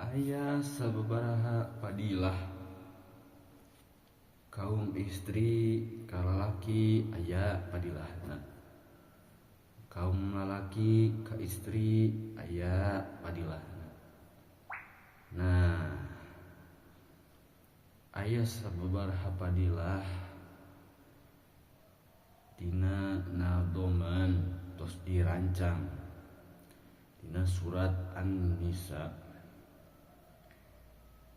Aya sababaraha padilah kaum istri ka lalaki aya padilahna, kaum lalaki ka istri aya padilahna. Nah, aya sababaraha padilah dina nadoman tos dirancang dina surat An-Nisa.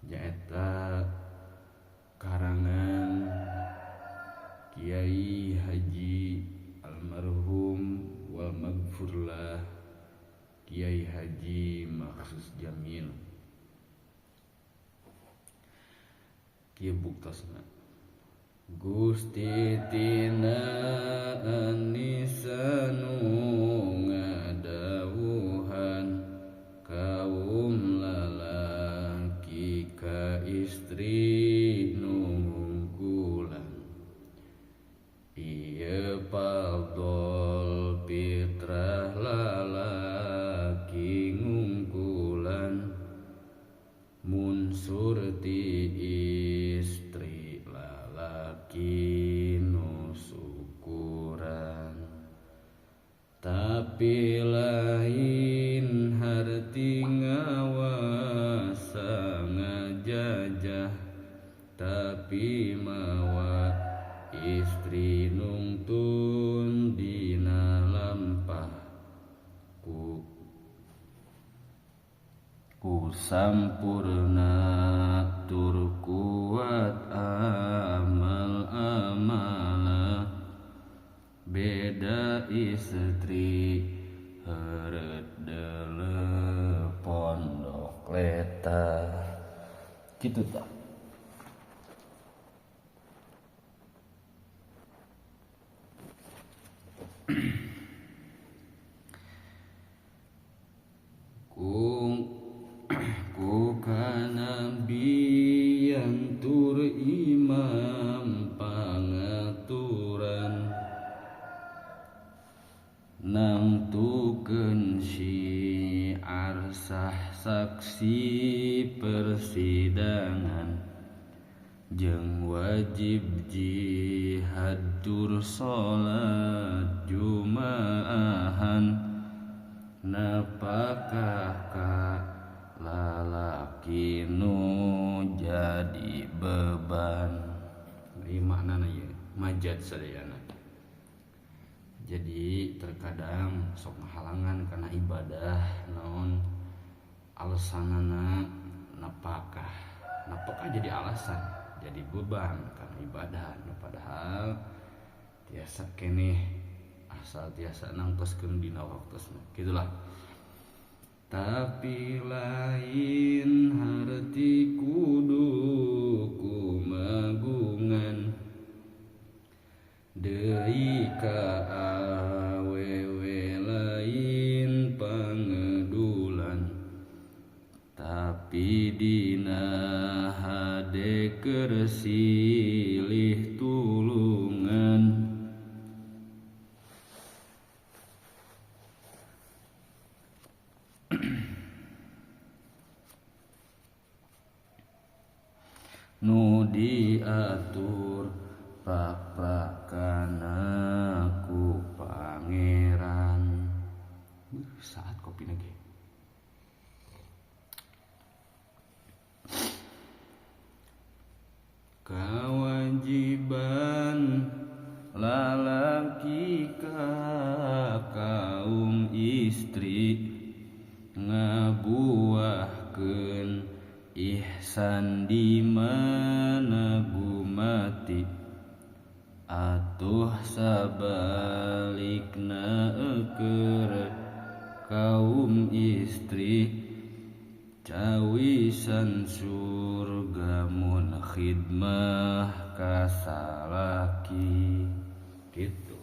Nyaeta karangan Kiai Haji Almarhum wal Maghfurlah Kiai Haji Maksus Jamil. Kieu buktosna Gusti tina An-Nisa nu ngadawuhan kaum lalaki ka istri nu ngungkulan ieu fardol fitrah lalaki ngungkulan mun surti istri lalaki nu syukuran. Tapi lain harti ngawasa ngajajah, tapi mawa istri nungtun dina lampah ku sampurna tur kuat amal-amala. Beda istri heureut deuleu pondok leta kitu tah. ku kanabian tur imam pangaturan namtukeun syiar sah saksi persidangan jeung wajib jihad tur salat jumaahan. Napakah ka lalaki nu jadi beban. Ieu maknana ye majad sadayana. Jadi terkadang sok halangan kana ibadah naon alasanana napakah jadi alasan jadi beban kana ibadah. Padahal tiasa keneh asal tiasa nangtoskeun dina waktosna gitulah. Tapi lain harti kudu kumagungan deui ka awewe lain pangedulan. Tapi dina hade keur silih tulungan. Nu diatur pak-pakana ku pangeran. Saat kopi lagi. Kewajiban lalaki ka kaum istri ngabuahkeun ihsan di mana gumati. Atuh sabalikna keur kaum istri cawisan surga mun khidmah ka salaki gitu.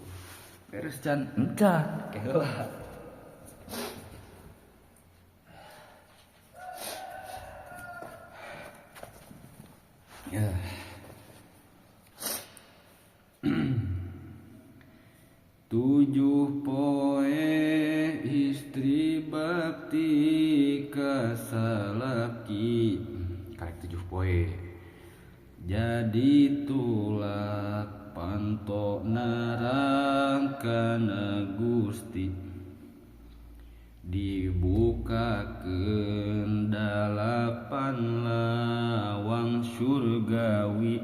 Beres can encan keheula. Ya. 7 poe istri bakti ka salaki karek 7 poe. Jadi tulak panto narangkana Gusti dibukakeun 8 lawang surgawi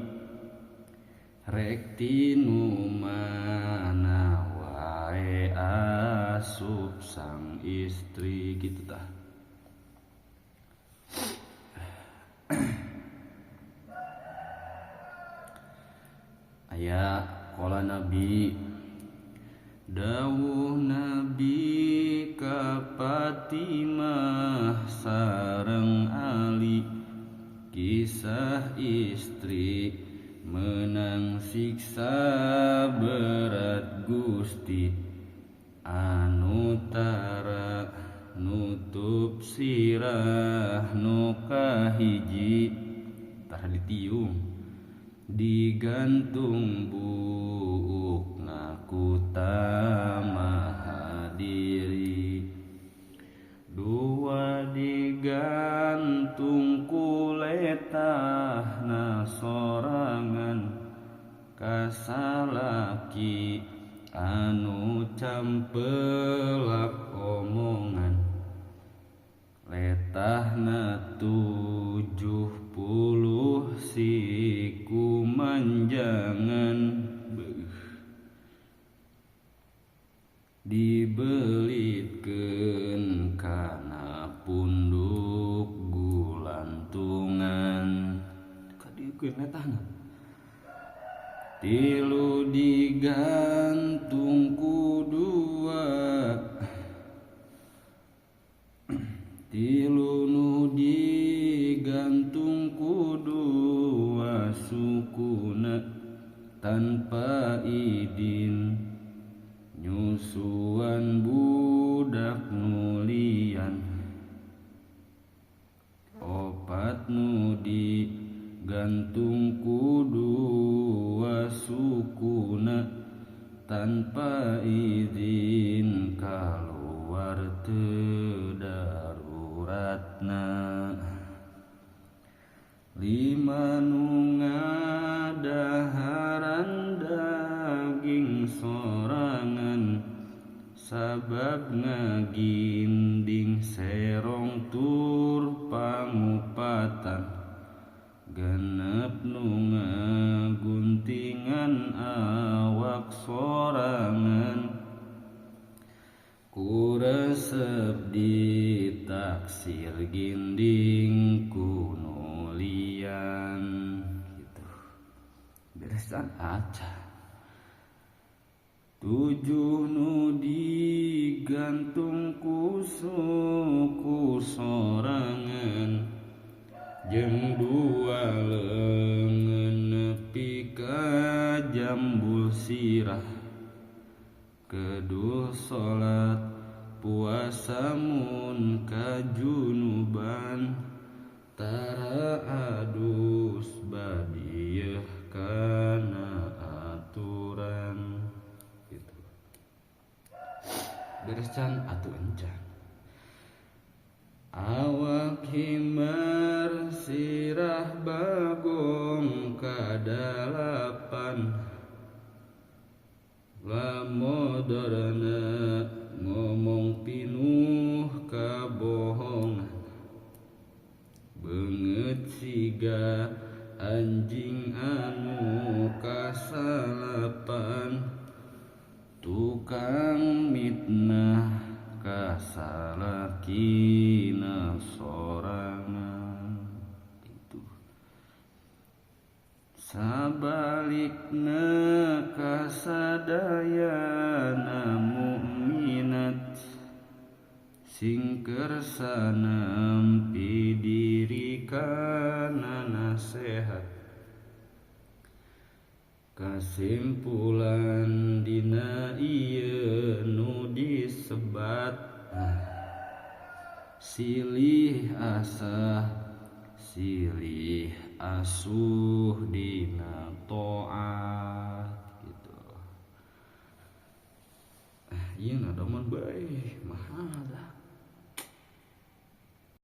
rek tinu mana wae asup sang istri gitu tah. Aya qala Nabi dawuh Nabi ka Fatimah sareng Ali kisah istri menang siksa berat Gusti anu tara nutup sirah nu kahiji tara ditiung digantung buukna ku tamaha diri dua digantung ku letahna sorangan kasalaki anu campelak omongan letahna 70 siku manjangan dibelitkeun kana punduk gulantungan kadiekeun letahna tilu digantung ku dua tilu nu digantung ku dua sukuna tanpa idin nyusuan budak nulian opat nu digantung ku dua sukuna tanpa izin kaluar teu daruratna 5 nu ngadaharan daging sorangan sabab ngaginding serong tur pangupatan genep nu ngaguntingan awak sorangan ku resep ditaksir ginding ku nulian gitu beresan aja 7 nu digantung ku suku sorangan jeung 2 leungeun nepi ka jambul sirah keduh salat puasa mun kajunuban tara adus badieuh kana aturan gitu beres can atuh encan awak himar sirah bagong kadalapan lamodorna ngomong pinuh kabohongan beungeut siga anjing anu kasalapan tukang mitnah kasalakina sorangan itu sabalikna kasadayana mukminat sing kersa nampi diri kana nasehat kasimpulan dina ieu nu disebat silih asah silih asuh dina taat gitu. Ieu na daman bae mahal dah.